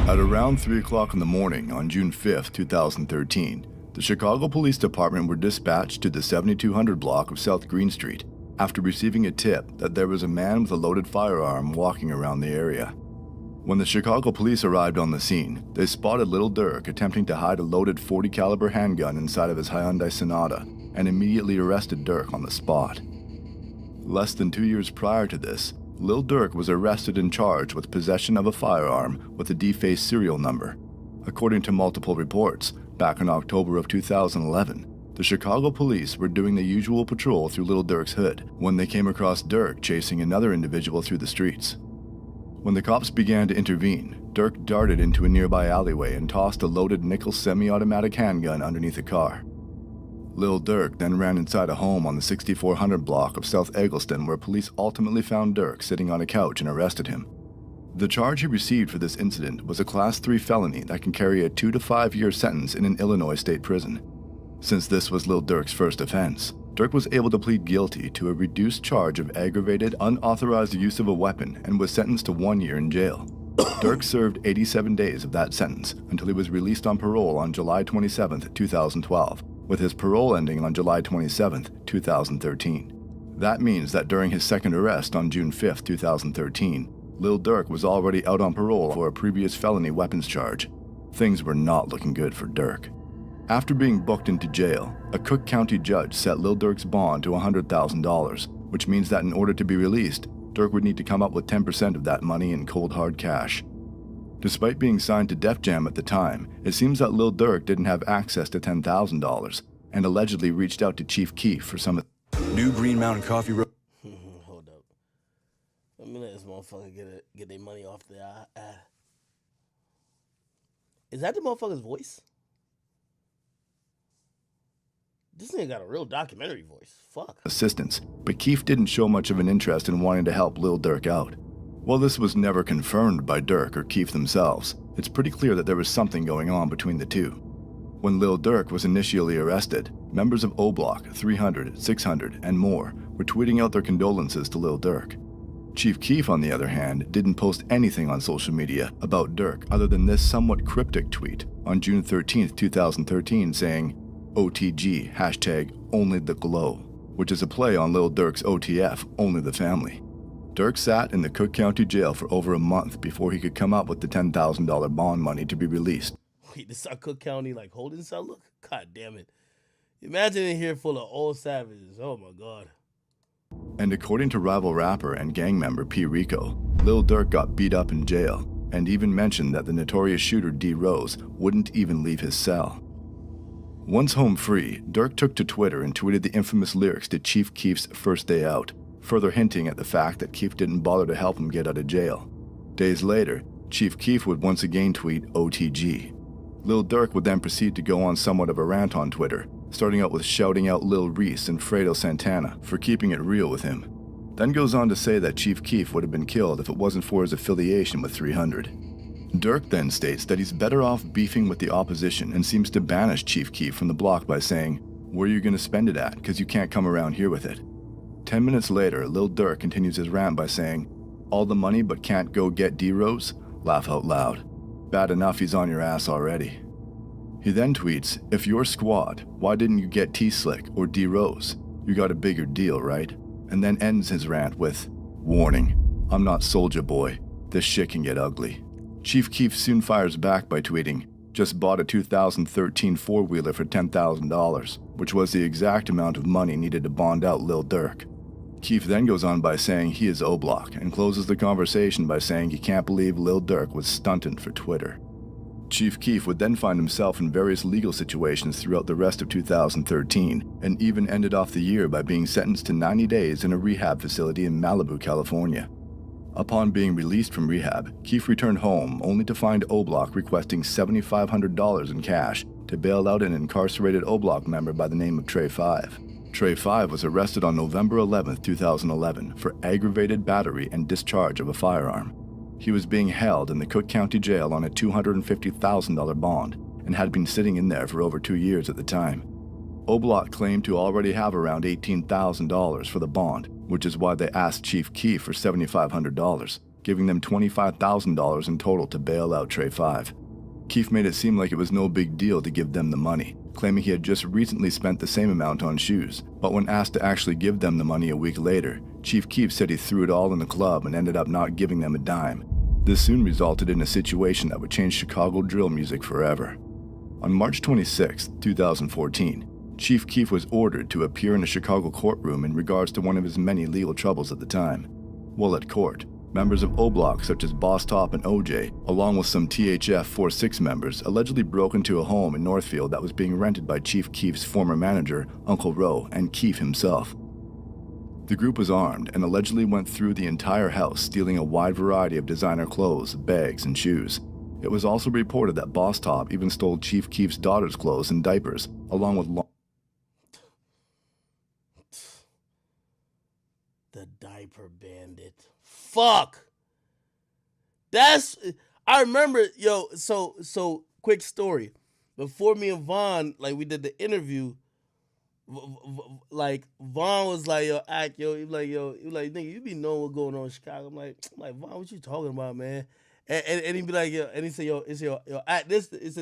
At around 3 o'clock in the morning on June 5, 2013, the Chicago Police Department were dispatched to the 7200 block of South Green Street after receiving a tip that there was a man with a loaded firearm walking around the area. When the Chicago police arrived on the scene, they spotted little Durk attempting to hide a loaded .40 caliber handgun inside of his Hyundai Sonata and immediately arrested Durk on the spot. Less than 2 years prior to this, Lil Durk was arrested and charged with possession of a firearm with a defaced serial number. According to multiple reports, back in October of 2011, the Chicago police were doing the usual patrol through Lil Durk's hood when they came across Durk chasing another individual through the streets. When the cops began to intervene, Durk darted into a nearby alleyway and tossed a loaded nickel semi-automatic handgun underneath a car. Lil Durk then ran inside a home on the 6400 block of South Eggleston where police ultimately found Durk sitting on a couch and arrested him. The charge he received for this incident was a Class 3 felony that can carry a 2 to 5 year sentence in an Illinois state prison. Since this was Lil Durk's first offense, Durk was able to plead guilty to a reduced charge of aggravated, unauthorized use of a weapon and was sentenced to 1 year in jail. Durk served 87 days of that sentence until he was released on parole on July 27, 2012. With his parole ending on July 27, 2013. That means that during his second arrest on June 5, 2013, Lil Durk was already out on parole for a previous felony weapons charge. Things were not looking good for Durk. After being booked into jail, a Cook County judge set Lil Durk's bond to $100,000, which means that in order to be released, Durk would need to come up with 10% of that money in cold hard cash. Despite being signed to Def Jam at the time, it seems that Lil Durk didn't have access to $10,000 and allegedly reached out to Chief Keef for some new Green Mountain Coffee. Hold up. Let me let this motherfucker get their money off there. Is that the motherfucker's voice? This nigga got a real documentary voice. Fuck. assistance, but Keef didn't show much of an interest in wanting to help Lil Durk out. While this was never confirmed by Durk or Keef themselves, it's pretty clear that there was something going on between the two. When Lil Durk was initially arrested, members of O Block, 300, 600, and more were tweeting out their condolences to Lil Durk. Chief Keef, on the other hand, didn't post anything on social media about Durk other than this somewhat cryptic tweet on June 13, 2013 saying, OTG, hashtag only the glow, which is a play on Lil Durk's OTF, only the family. Durk sat in the Cook County jail for over a month before he could come up with the $10,000 bond money to be released. Wait, this is our Cook County like holding cell look? God damn it. Imagine in here full of old savages. Oh my God. And according to rival rapper and gang member P. Rico, Lil Durk got beat up in jail and even mentioned that the notorious shooter D. Rose wouldn't even leave his cell. Once home free, Durk took to Twitter and tweeted the infamous lyrics to Chief Keef's First Day Out, further hinting at the fact that Keef didn't bother to help him get out of jail. Days later, Chief Keef would once again tweet OTG. Lil Durk would then proceed to go on somewhat of a rant on Twitter, starting out with shouting out Lil Reese and Fredo Santana for keeping it real with him. Then goes on to say that Chief Keef would have been killed if it wasn't for his affiliation with 300. Durk then states that he's better off beefing with the opposition and seems to banish Chief Keef from the block by saying, "Where are you going to spend it at? Because you can't come around here with it." 10 minutes later, Lil Durk continues his rant by saying, "All the money but can't go get D-Rose? Laugh out loud. Bad enough he's on your ass already." He then tweets, "If you're squad, why didn't you get T-Slick or D-Rose? You got a bigger deal, right?" And then ends his rant with, "Warning, I'm not Soulja Boy. This shit can get ugly." Chief Keef soon fires back by tweeting, "Just bought a 2013 four-wheeler for $10,000, which was the exact amount of money needed to bond out Lil Durk." Keef then goes on by saying he is O-Block and closes the conversation by saying he can't believe Lil Durk was stunted for Twitter. Chief Keef would then find himself in various legal situations throughout the rest of 2013 and even ended off the year by being sentenced to 90 days in a rehab facility in Malibu, California. Upon being released from rehab, Keef returned home only to find O-Block requesting $7,500 in cash to bail out an incarcerated O-Block member by the name of Trey 5. Trey 5 was arrested on November 11, 2011 for aggravated battery and discharge of a firearm. He was being held in the Cook County Jail on a $250,000 bond and had been sitting in there for over 2 years at the time. O-Block claimed to already have around $18,000 for the bond, which is why they asked Chief Keef for $7,500, giving them $25,000 in total to bail out Trey 5. Keef made it seem like it was no big deal to give them the money, claiming he had just recently spent the same amount on shoes. But when asked to actually give them the money a week later, Chief Keef said he threw it all in the club and ended up not giving them a dime. This soon resulted in a situation that would change Chicago drill music forever. On March 26, 2014, Chief Keef was ordered to appear in a Chicago courtroom in regards to one of his many legal troubles at the time. While at court, members of O-Block such as Boss Top and OJ, along with some THF 4-6 members, allegedly broke into a home in Northfield that was being rented by Chief Keef's former manager, Uncle Roe, and Keef himself. The group was armed and allegedly went through the entire house, stealing a wide variety of designer clothes, bags, and shoes. It was also reported that Boss Top even stole Chief Keef's daughter's clothes and diapers, along with the diaper bandit. Fuck. I remember, yo, so quick story. Before me and Vaughn, like, we did the interview, like, Vaughn was like, yo, he was like, nigga, you be knowing what's going on in Chicago. I'm like, Vaughn, what you talking about, man? And he'd be like, yo, and he said,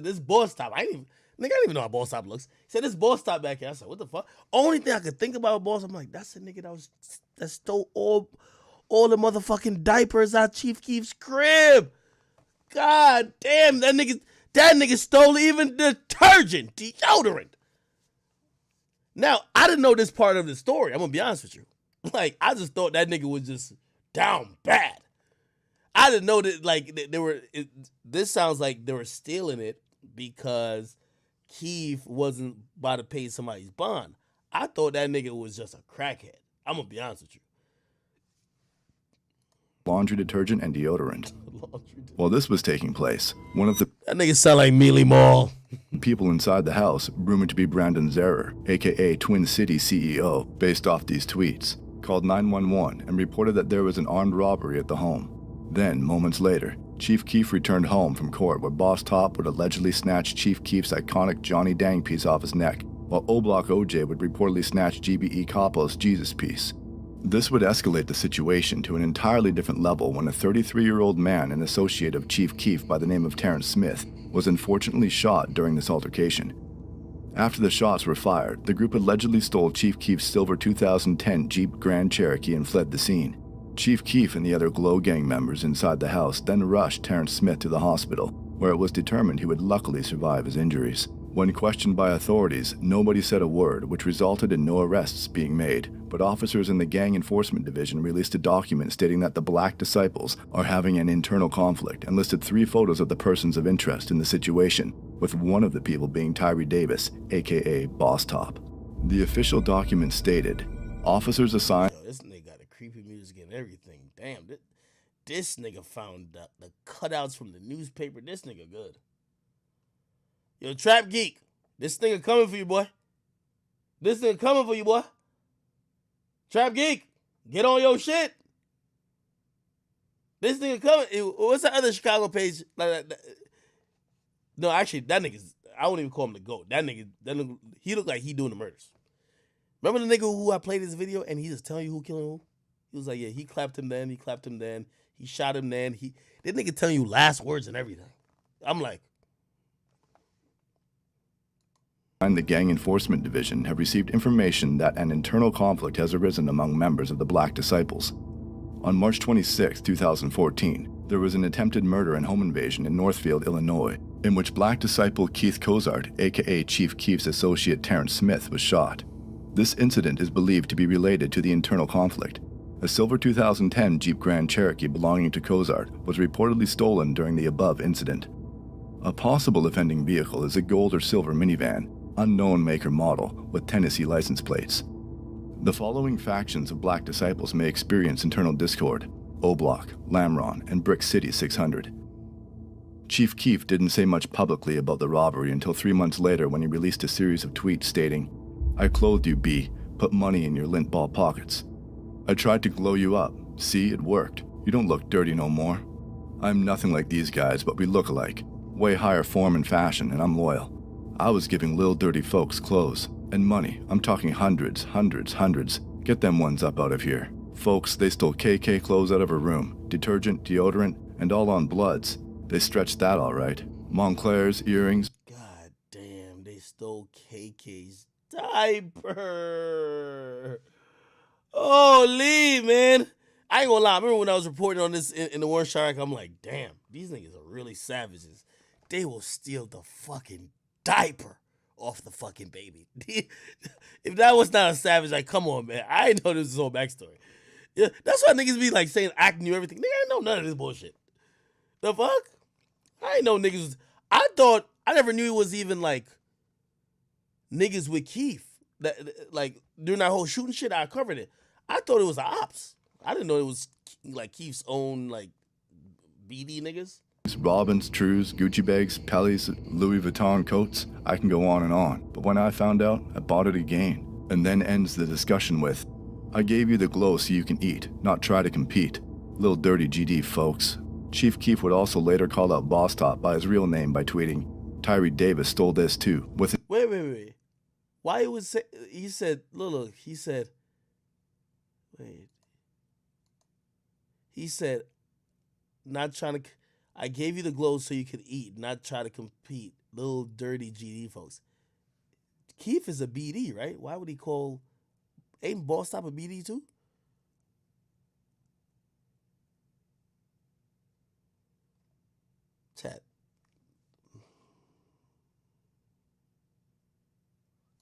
this Boss Top. I didn't even know how Boss Top looks. He said, this Boss Top back here. I said, what the fuck? Only thing I could think about Boss, I'm like, that's the nigga that stole all the motherfucking diapers out Chief Keef's crib. God damn, that nigga stole even detergent, deodorant. Now, I didn't know this part of the story. I'm gonna be honest with you. Like, I just thought that nigga was just down bad. I didn't know that, like, this sounds like they were stealing it because Keef wasn't about to pay somebody's bond. I thought that nigga was just a crackhead. I'm gonna be honest with you. laundry detergent and deodorant. While this was taking place, one of the That nigga sound like Mealy Mall. people inside the house, rumored to be Brandon Zerer, aka Twin City CEO, based off these tweets, called 911 and reported that there was an armed robbery at the home. Then, moments later, Chief Keef returned home from court where Boss Top would allegedly snatch Chief Keef's iconic Johnny Dang piece off his neck, while O-Block OJ would reportedly snatch GBE Capo's Jesus piece. This would escalate the situation to an entirely different level when a 33-year-old man and associate of Chief Keef by the name of Terrence Smith was unfortunately shot during this altercation. After the shots were fired, the group allegedly stole Chief Keef's silver 2010 Jeep Grand Cherokee and fled the scene. Chief Keef and the other Glow Gang members inside the house then rushed Terrence Smith to the hospital, where it was determined he would luckily survive his injuries. When questioned by authorities, nobody said a word, which resulted in no arrests being made, but officers in the Gang Enforcement Division released a document stating that the Black Disciples are having an internal conflict and listed 3 photos of the persons of interest in the situation, with one of the people being Tyree Davis, aka Boss Top. The official document stated, officers assigned... Yo, this nigga got a creepy music and everything. Damn, this nigga found the cutouts from the newspaper. This nigga good. Yo, Trap Geek, this nigga coming for you, boy. This nigga coming for you, boy. Trap Geek, get on your shit. This nigga coming. What's the other Chicago page? No, actually, that nigga's, I wouldn't even call him the GOAT. That nigga, he looked like he doing the murders. Remember the nigga who I played this video and he just telling you who killing who? He was like, yeah, he clapped him then, he shot him then. This nigga telling you last words and everything. I'm like, the Gang Enforcement Division have received information that an internal conflict has arisen among members of the Black Disciples. On March 26, 2014, there was an attempted murder and home invasion in Northfield, Illinois, in which Black Disciple Keith Cozart, aka Chief Keef's associate Terrence Smith, was shot. This incident is believed to be related to the internal conflict. A silver 2010 Jeep Grand Cherokee belonging to Cozart was reportedly stolen during the above incident. A possible offending vehicle is a gold or silver minivan, unknown make or model, with Tennessee license plates. The following factions of Black Disciples may experience internal discord: O-Block, Lamron, and Brick City 600. Chief Keef didn't say much publicly about the robbery until 3 months later when he released a series of tweets stating, "I clothed you, B, put money in your lint ball pockets. I tried to glow you up. See, it worked. You don't look dirty no more. I'm nothing like these guys, but we look alike. Way higher form and fashion, and I'm loyal. I was giving lil dirty folks clothes. And money. I'm talking hundreds. Get them ones up out of here. Folks, they stole KK clothes out of her room, detergent, deodorant, and all on Bloods. They stretched that all right. Montclair's, earrings. God damn, they stole KK's diaper. Holy, man. I ain't gonna lie. I remember when I was reporting on this in the Warren Shark, I'm like, damn, these niggas are really savages. They will steal the fucking diaper off the fucking baby. If that was not a savage, like, come on, man. I didn't know this was whole backstory. Yeah, that's why niggas be like saying I knew everything. Nigga, I ain't know none of this bullshit. The fuck? I ain't know niggas. I never knew it was even like niggas with Keef. That like during that whole shooting shit, I covered it. I thought it was the ops. I didn't know it was like Keef's own like BD niggas. Robins, Trues, Gucci bags, Pellies, Louis Vuitton coats. I can go on and on. But when I found out, I bought it again. And then ends the discussion with, I gave you the glow so you can eat, not try to compete. Lil Dirty GD, folks. Chief Keef would also later call out Boss Top by his real name by tweeting, Tyree Davis stole this too. With Wait. Why he would say, he said, look, he said, wait. He said, not trying to, I gave you the glow so you could eat, not try to compete. Little Dirty GD, folks. Keef is a BD, right? Why would he call, ain't Boss Top a BD too? Chat.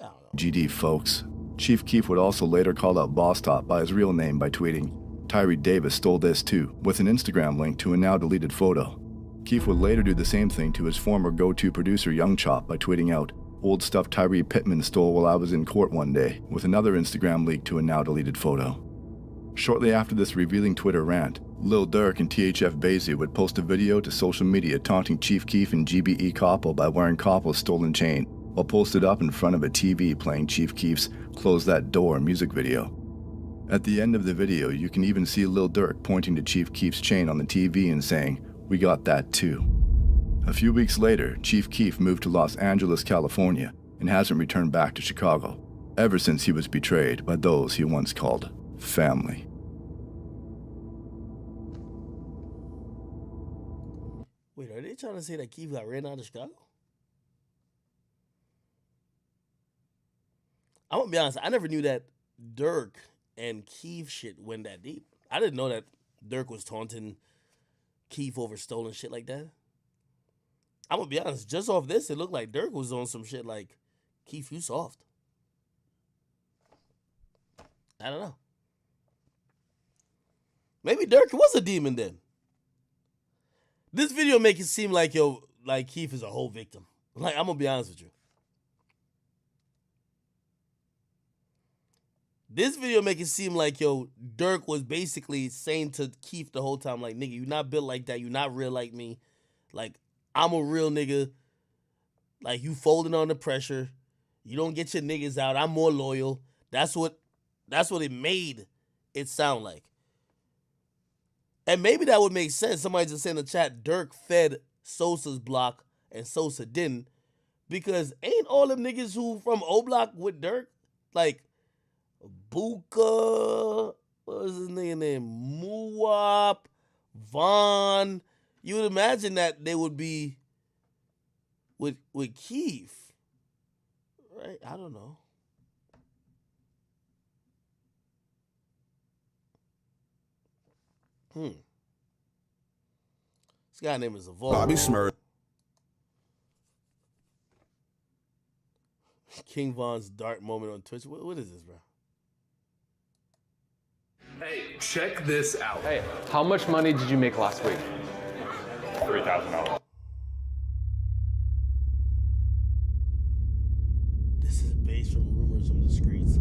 I don't know. GD, folks. Chief Keef would also later call out Boss Top by his real name by tweeting, Tyree Davis stole this too, with an Instagram link to a now deleted photo. Keef would later do the same thing to his former go-to producer Young Chop by tweeting out, old stuff Tyree Pittman stole while I was in court one day, with another Instagram leak to a now deleted photo. Shortly after this revealing Twitter rant, Lil Durk and THF Basie would post a video to social media taunting Chief Keef and GBE Koppel by wearing Koppel's stolen chain, while posted up in front of a TV playing Chief Keef's Close That Door music video. At the end of the video, you can even see Lil Durk pointing to Chief Keef's chain on the TV and saying, we got that too. A few weeks later, Chief Keef moved to Los Angeles, California, and hasn't returned back to Chicago, ever since he was betrayed by those he once called family. Wait, are they trying to say that Keef got ran out of Chicago? I'm gonna be honest, I never knew that Durk and Keef shit went that deep. I didn't know that Durk was taunting Keef over stolen shit like that. I'm gonna be honest, just off this, it looked like Durk was on some shit like, Keef, you soft. I don't know. Maybe Durk was a demon then. This video make it seem like, yo, like Keef is a whole victim. Like, I'm gonna be honest with you. This video make it seem like, yo, Durk was basically saying to Keef the whole time, like, nigga, you not built like that. You not real like me. Like, I'm a real nigga. Like, you folding under pressure. You don't get your niggas out. I'm more loyal. That's what it made it sound like. And maybe that would make sense. Somebody just said in the chat, Durk fed Sosa's block and Sosa didn't. Because ain't all them niggas who from O Block with Durk? Like, Buka, what was his name? Muwap, Vaughn. You would imagine that they would be with Keef, right? I don't know. This guy name is Evolve. Bobby Smurf. King Von's dark moment on Twitch. What is this, bro? Hey, check this out. Hey, how much money did you make last week? $3,000. This is based from rumors from the streets.